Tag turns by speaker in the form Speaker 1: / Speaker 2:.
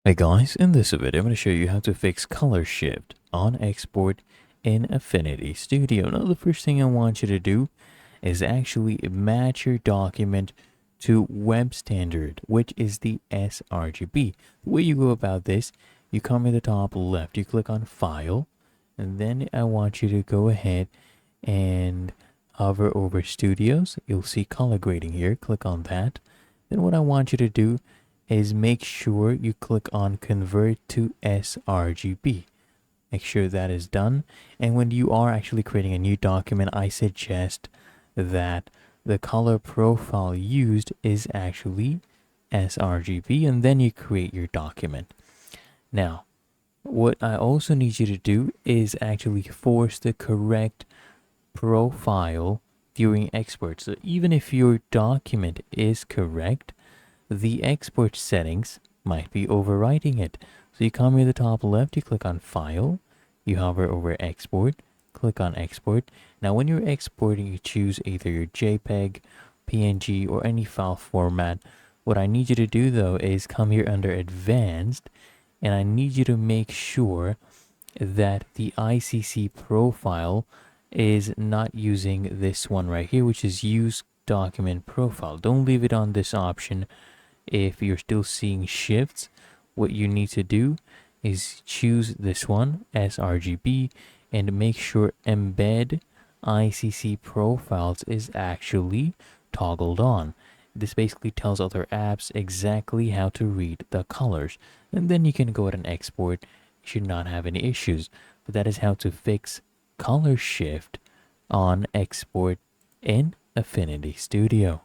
Speaker 1: Hey guys, in this video I'm going to show you how to fix color shift on export in Affinity Studio. Now the first thing I want you to do is actually match your document to web standard, which is the sRGB. The way you go about this, you come to the top left, you click on file, and then I want you to go ahead and hover over studios. You'll see color grading here, click on that. Then what I want you to do is make sure you click on convert to sRGB. Make sure that is done. And when you are actually creating a new document, I suggest that the color profile used is actually sRGB, and then you create your document. Now, what I also need you to do is actually force the correct profile during export. So even if your document is correct, the export settings might be overwriting it. So you come to the top left, you click on File, you hover over Export, click on Export. Now when you're exporting, you choose either your JPEG, PNG, or any file format. What I need you to do though is come here under Advanced, and I need you to make sure that the ICC profile is not using this one right here, which is Use Document Profile. Don't leave it on this option. If you're still seeing shifts, what you need to do is choose this one, sRGB, and make sure Embed ICC Profiles is actually toggled on. This basically tells other apps exactly how to read the colors, and then you can go ahead and export. You should not have any issues. But that is how to fix color shift on export in Affinity Studio.